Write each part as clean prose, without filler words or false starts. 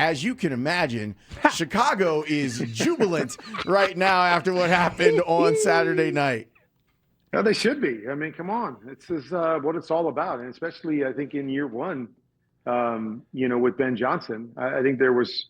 as you can imagine, Chicago is jubilant right now after what happened on Saturday night. Yeah, they should be. I mean, come on. This is what it's all about. And especially, I think, in year one, with Ben Johnson, I think there was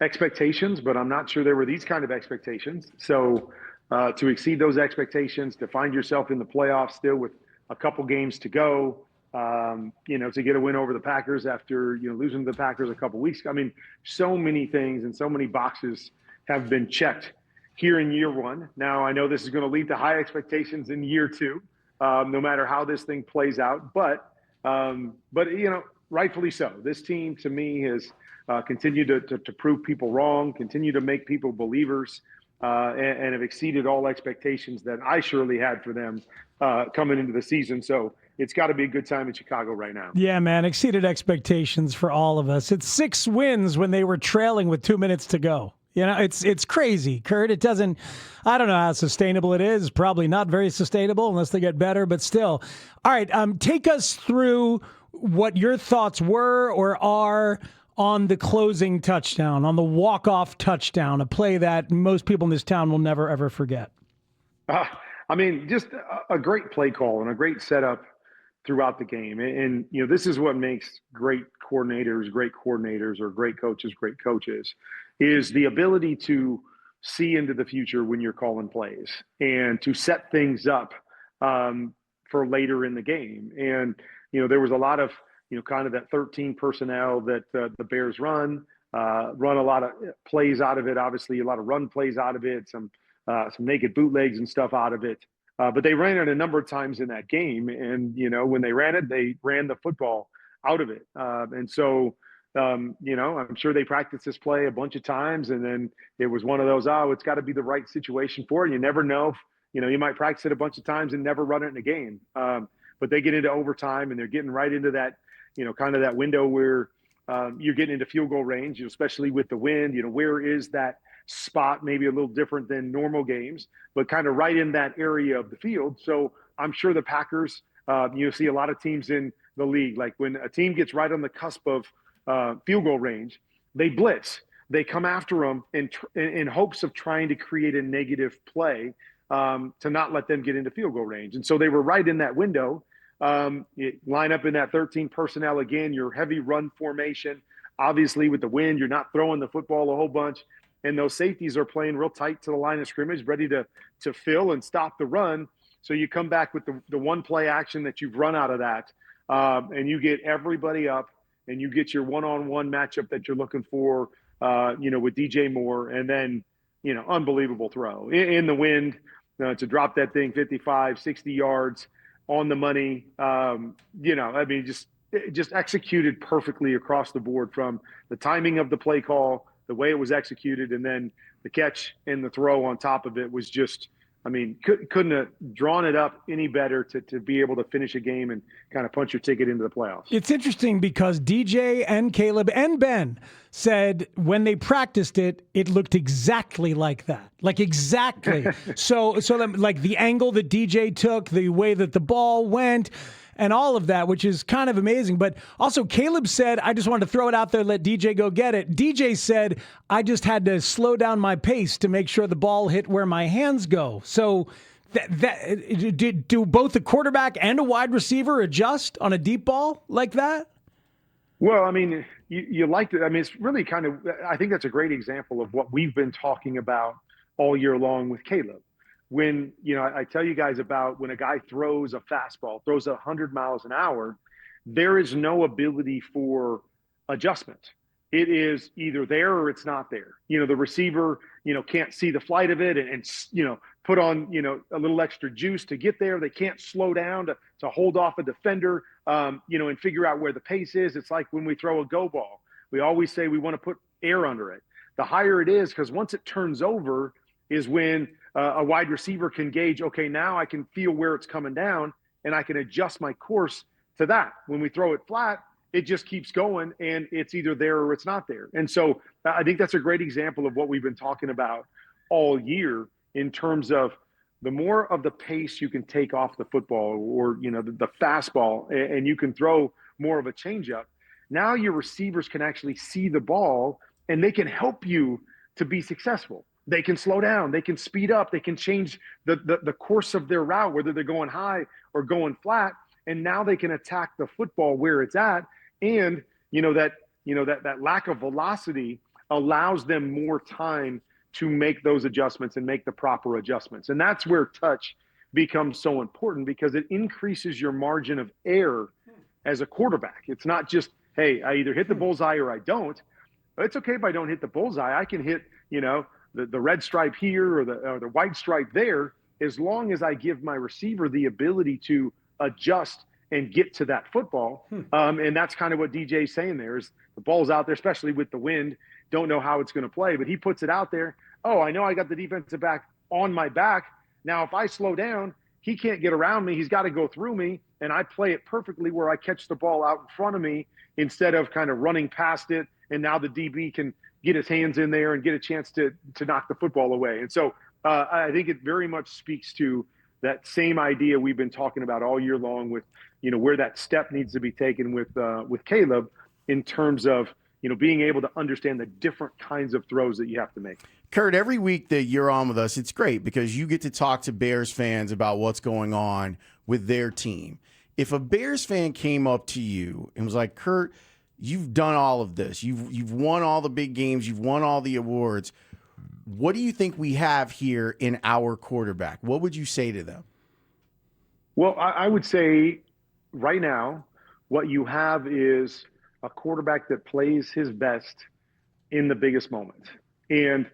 expectations, but I'm not sure there were these kind of expectations. So to exceed those expectations, to find yourself in the playoffs still with a couple games to go, to get a win over the Packers after, losing to the Packers a couple weeks ago. I mean, so many things and so many boxes have been checked here in year one. Now, I know this is going to lead to high expectations in year two, no matter how this thing plays out. But rightfully so. This team, to me, has continued to prove people wrong, continue to make people believers, and have exceeded all expectations that I surely had for them coming into the season. So it's got to be a good time in Chicago right now. Yeah, man, exceeded expectations for all of us. It's 6 wins when they were trailing with 2 minutes to go. It's crazy, Kurt. I don't know how sustainable it is. Probably not very sustainable unless they get better, but still. All right, take us through what your thoughts were or are on the closing touchdown, on the walk-off touchdown, a play that most people in this town will never, ever forget. Just a great play call and a great setup throughout the game. And this is what makes great coordinators, or great coaches, is the ability to see into the future when you're calling plays and to set things up for later in the game. And, there was a lot of, kind of that 13 personnel that the Bears run a lot of plays out of it, obviously a lot of run plays out of it, some naked bootlegs and stuff out of it. But they ran it a number of times in that game. And, when they ran it, they ran the football out of it. And so, I'm sure they practiced this play a bunch of times, and then it was one of those, it's got to be the right situation for it. You never know. You might practice it a bunch of times and never run it in a game. But they get into overtime, and they're getting right into that, kind of that window where you're getting into field goal range, especially with the wind. Where is that spot? Maybe a little different than normal games, but kind of right in that area of the field. So I'm sure the Packers, see a lot of teams in the league, like when a team gets right on the cusp of field goal range, they blitz. They come after them in hopes of trying to create a negative play to not let them get into field goal range. And so they were right in that window. You line up in that 13 personnel again, your heavy run formation. Obviously, with the wind, you're not throwing the football a whole bunch. And those safeties are playing real tight to the line of scrimmage, ready to fill and stop the run. So you come back with the one play action that you've run out of that, and you get everybody up, and you get your one-on-one matchup that you're looking for, with DJ Moore, and then, unbelievable throw in the wind to drop that thing 55, 60 yards on the money. Just executed perfectly across the board, from the timing of the play call, the way it was executed, and then the catch and the throw on top of it was just, couldn't have drawn it up any better to be able to finish a game and kind of punch your ticket into the playoffs. It's interesting because DJ and Caleb and Ben said when they practiced it, it looked exactly like that. Like exactly. so like the angle that DJ took, the way that the ball went, and all of that, which is kind of amazing. But also Caleb said, I just wanted to throw it out there, let DJ go get it. DJ said, I just had to slow down my pace to make sure the ball hit where my hands go. So do both the quarterback and a wide receiver adjust on a deep ball like that? Well, you like to, it's really kind of, I think that's a great example of what we've been talking about all year long with Caleb. When, I tell you guys about when a guy throws a fastball, throws 100 miles an hour, there is no ability for adjustment. It is either there or it's not there. The receiver, can't see the flight of it and put on, a little extra juice to get there. They can't slow down to hold off a defender, and figure out where the pace is. It's like when we throw a go ball, we always say we want to put air under it. The higher it is, because once it turns over is when a wide receiver can gauge, okay, now I can feel where it's coming down and I can adjust my course to that. When we throw it flat, it just keeps going and it's either there or it's not there. And so I think that's a great example of what we've been talking about all year in terms of the more of the pace you can take off the football or, the fastball, and you can throw more of a changeup. Now your receivers can actually see the ball and they can help you to be successful. They can slow down, they can speed up, they can change the course of their route, whether they're going high or going flat. And now they can attack the football where it's at. And that lack of velocity allows them more time to make those adjustments and make the proper adjustments. And that's where touch becomes so important, because it increases your margin of error as a quarterback. It's not just, hey, I either hit the bullseye or I don't. It's okay if I don't hit the bullseye. I can hit, the red stripe here or the white stripe there, as long as I give my receiver the ability to adjust and get to that football. And that's kind of what DJ's saying there, is the ball's out there, especially with the wind. Don't know how it's going to play, but he puts it out there. Oh, I know I got the defensive back on my back. Now, if I slow down, he can't get around me. He's got to go through me. And I play it perfectly where I catch the ball out in front of me instead of kind of running past it. And now the DB can get his hands in there and get a chance to knock the football away. And so I think it very much speaks to that same idea we've been talking about all year long with, where that step needs to be taken with Caleb in terms of, being able to understand the different kinds of throws that you have to make. Kurt, every week that you're on with us, it's great because you get to talk to Bears fans about what's going on with their team. If a Bears fan came up to you and was like, Kurt, you've done all of this. You've won all the big games. You've won all the awards. What do you think we have here in our quarterback? What would you say to them? Well, I would say right now, what you have is a quarterback that plays his best in the biggest moments. And,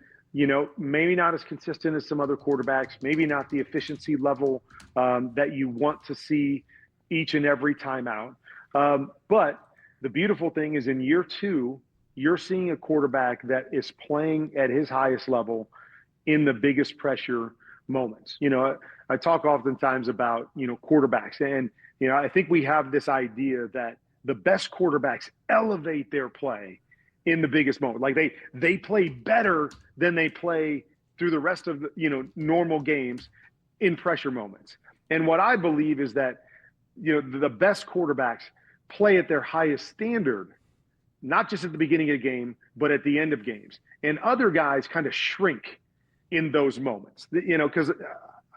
maybe not as consistent as some other quarterbacks, maybe not the efficiency level that you want to see each and every time out. But the beautiful thing is in year two, you're seeing a quarterback that is playing at his highest level in the biggest pressure moments. I talk oftentimes about, quarterbacks, and, I think we have this idea that the best quarterbacks elevate their play in the biggest moment. Like they play better than they play through the rest of the, normal games in pressure moments. And what I believe is that, the best quarterbacks play at their highest standard, not just at the beginning of the game, but at the end of games. And other guys kind of shrink in those moments, because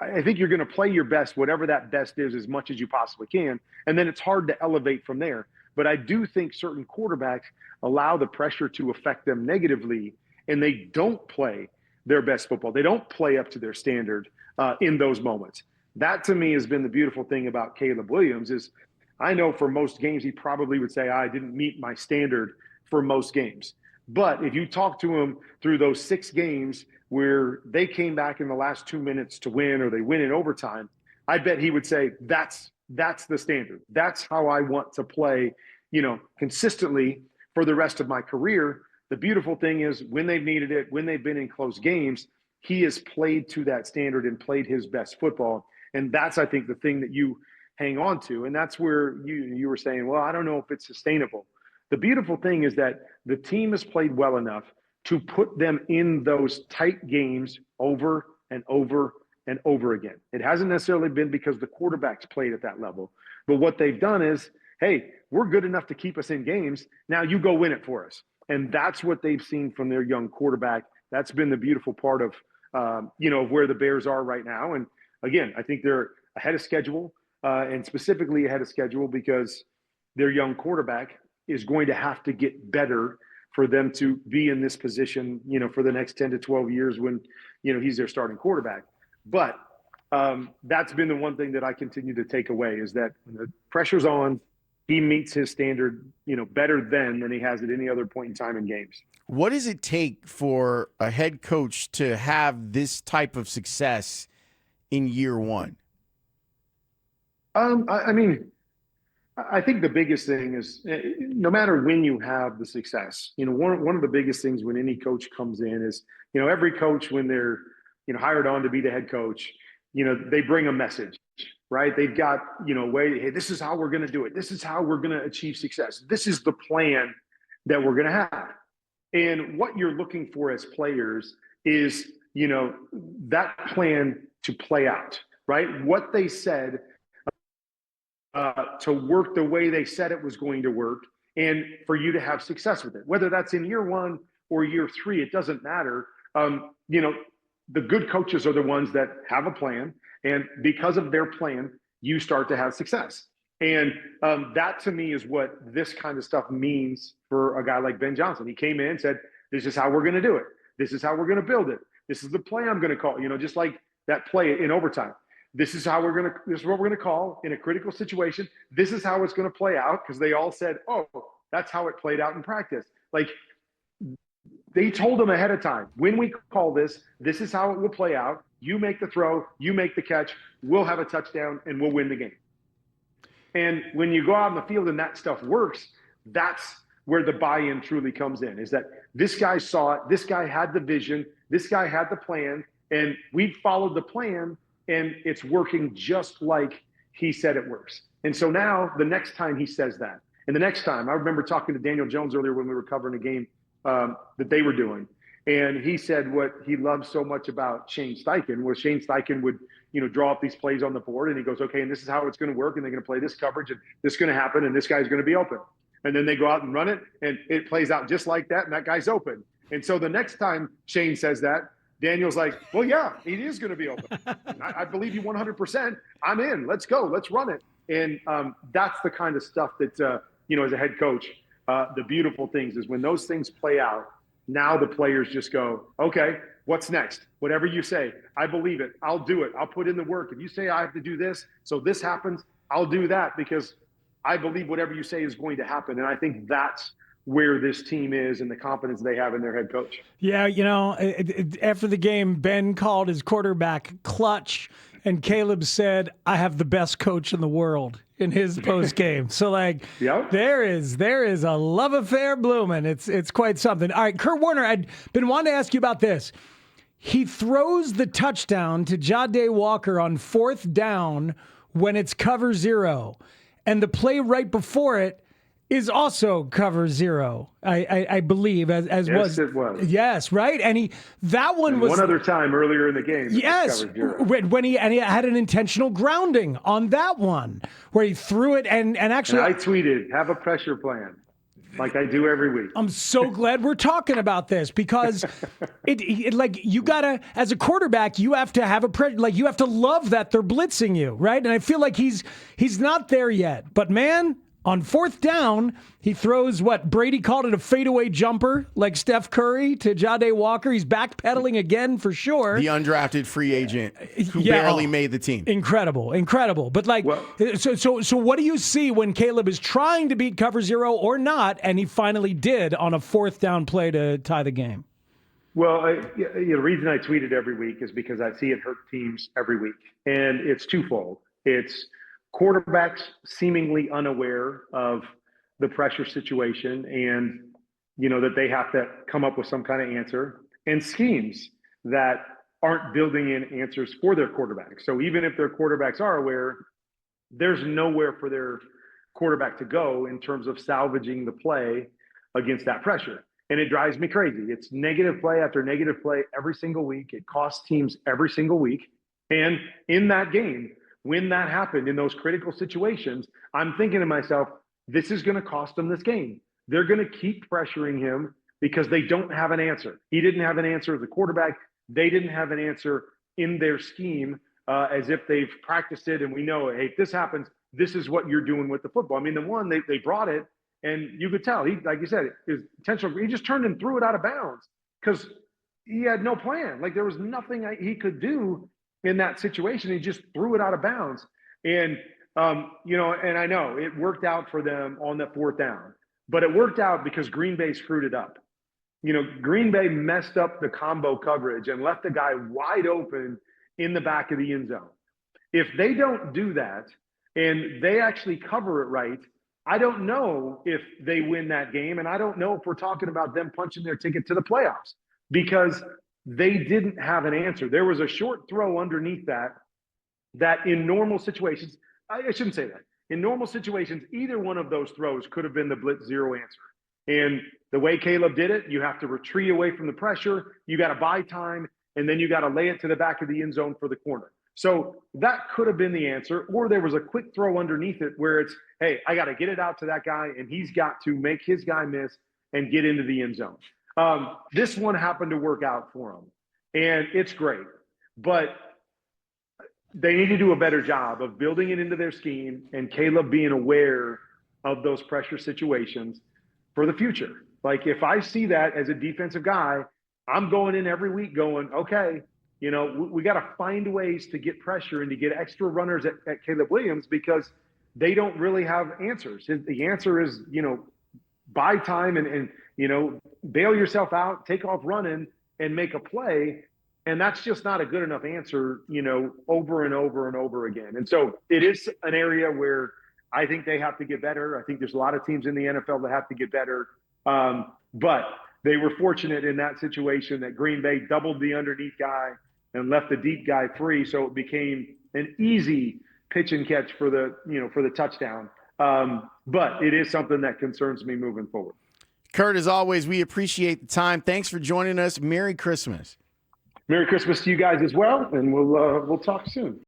I think you're going to play your best, whatever that best is, as much as you possibly can. And then it's hard to elevate from there. But I do think certain quarterbacks allow the pressure to affect them negatively, and they don't play their best football. They don't play up to their standard in those moments. That, to me, has been the beautiful thing about Caleb Williams is I know for most games he probably would say, I didn't meet my standard for most games. But if you talk to him through those 6 games where they came back in the last 2 minutes to win or they win in overtime, I bet he would say, that's the standard. That's how I want to play, consistently for the rest of my career. The beautiful thing is when they've needed it, when they've been in close games, he has played to that standard and played his best football. And that's, I think, the thing that you hang on to. And that's where you were saying, well, I don't know if it's sustainable. The beautiful thing is that the team has played well enough to put them in those tight games over and over and over again. It hasn't necessarily been because the quarterbacks played at that level, but what they've done is, hey, we're good enough to keep us in games. Now you go win it for us. And that's what they've seen from their young quarterback. That's been the beautiful part of, where the Bears are right now. And again, I think they're ahead of schedule and specifically ahead of schedule because their young quarterback is going to have to get better for them to be in this position, for the next 10 to 12 years when, he's their starting quarterback. But that's been the one thing that I continue to take away is that when the pressure's on, he meets his standard, better than he has at any other point in time in games. What does it take for a head coach to have this type of success in year one? I think the biggest thing is no matter when you have the success, one of the biggest things when any coach comes in is, every coach when they're, hired on to be the head coach, they bring a message, right? They've got, hey, this is how we're going to do it. This is how we're going to achieve success. This is the plan that we're going to have. And what you're looking for as players is, that plan to play out, right? What they said to work the way they said it was going to work and for you to have success with it, whether that's in year one or year 3, it doesn't matter. You know, the good coaches are the ones that have a plan, and because of their plan, you start to have success. And that to me is what this kind of stuff means for a guy like Ben Johnson. He came in and said, this is how we're going to do it. This is how we're going to build it. This is the play I'm going to call, you know, just like that play in overtime. This is what we're going to call in a critical situation. This is how it's going to play out, because they all said, oh, that's how it played out in practice. Like, they told them ahead of time, when we call this, this is how it will play out. You make the throw, you make the catch, we'll have a touchdown, and we'll win the game. And when you go out in the field and that stuff works, that's where the buy-in truly comes in, is that this guy saw it, this guy had the vision, this guy had the plan, and we followed the plan, and it's working just like he said it works. And so now the next time he says that, and the next time, I remember talking to Daniel Jones earlier when we were covering a game that they were doing, and he said what he loved so much about Shane Steichen was Shane Steichen would, you know, draw up these plays on the board, and he goes, okay, and this is how it's going to work, and they're going to play this coverage, and this is going to happen, and this guy's going to be open. And then they go out and run it, and it plays out just like that, and that guy's open. And so the next time Shane says that, Daniel's like, well, yeah, he is going to be open. I believe you 100%. I'm in. Let's go. Let's run it. And that's the kind of stuff that, you know, as a head coach, the beautiful things is when those things play out, now the players just go, okay, what's next? Whatever you say, I believe it. I'll do it. I'll put in the work. If you say I have to do this, so this happens, I'll do that, because I believe whatever you say is going to happen. And I think that's where this team is and the confidence they have in their head coach. Yeah, you know, after the game, Ben called his quarterback clutch, and Caleb said, I have the best coach in the world in his post game. So, like, Yep. there is a love affair blooming. It's quite something. All right, Kurt Warner, I'd been wanting to ask you about this. He throws the touchdown to Jahdae Walker on 4th down when it's cover 0. And the play right before it is also cover 0, I believe, as Yes, was. it was. Yes, right? And that one was. One other time earlier in the game. Yes, when he had an intentional grounding on that one, where he threw it and actually. And I tweeted, have a pressure plan, like I do every week. I'm so glad we're talking about this, because it like, you gotta, as a quarterback, you have to have you have to love that they're blitzing you, right? And I feel like he's not there yet, but man, on 4th down, he throws what Brady called it, a fadeaway jumper, like Steph Curry, to Jahdae Walker. He's backpedaling again for sure. The undrafted free agent who barely made the team. Incredible. But like, so what do you see when Caleb is trying to beat cover 0 or not, and he finally did on a 4th down play to tie the game? Well, the reason I tweet it every week is because I see it hurt teams every week. And it's twofold. It's quarterbacks seemingly unaware of the pressure situation, and, you know, that they have to come up with some kind of answer, and schemes that aren't building in answers for their quarterbacks. So even if their quarterbacks are aware, there's nowhere for their quarterback to go in terms of salvaging the play against that pressure. And it drives me crazy. It's negative play after negative play every single week. It costs teams every single week. And in that game, when that happened in those critical situations, I'm thinking to myself, this is going to cost them this game. They're going to keep pressuring him because they don't have an answer. He didn't have an answer as a quarterback. They didn't have an answer in their scheme, as if they've practiced it. And we know, hey, if this happens, this is what you're doing with the football. I mean, the one, they brought it, and you could tell, he, like you said, his intentional, he just turned and threw it out of bounds because he had no plan. Like, there was nothing he could do in that situation. He just threw it out of bounds. And, you know, and I know it worked out for them on that 4th down, but it worked out because Green Bay screwed it up. You know, Green Bay messed up the combo coverage and left the guy wide open in the back of the end zone. If they don't do that and they actually cover it right, I don't know if they win that game. And I don't know if we're talking about them punching their ticket to the playoffs, because they didn't have an answer. There was a short throw underneath that in normal situations, I shouldn't say that. In normal situations, either one of those throws could have been the blitz 0 answer. And the way Caleb did it, you have to retreat away from the pressure. You got to buy time, and then you got to lay it to the back of the end zone for the corner. So that could have been the answer. Or there was a quick throw underneath it where it's, hey, I got to get it out to that guy, and he's got to make his guy miss and get into the end zone. This one happened to work out for them, and it's great. But they need to do a better job of building it into their scheme and Caleb being aware of those pressure situations for the future. Like, if I see that as a defensive guy, I'm going in every week going, okay, you know, we got to find ways to get pressure and to get extra runners at Caleb Williams, because they don't really have answers. The answer is, you know, buy time and you know, bail yourself out, take off running and make a play. And that's just not a good enough answer, you know, over and over and over again. And so it is an area where I think they have to get better. I think there's a lot of teams in the NFL that have to get better. But they were fortunate in that situation that Green Bay doubled the underneath guy and left the deep guy free. So it became an easy pitch and catch for the, you know, for the touchdown. But it is something that concerns me moving forward. Kurt, as always, we appreciate the time. Thanks for joining us. Merry Christmas. Merry Christmas to you guys as well, and we'll talk soon.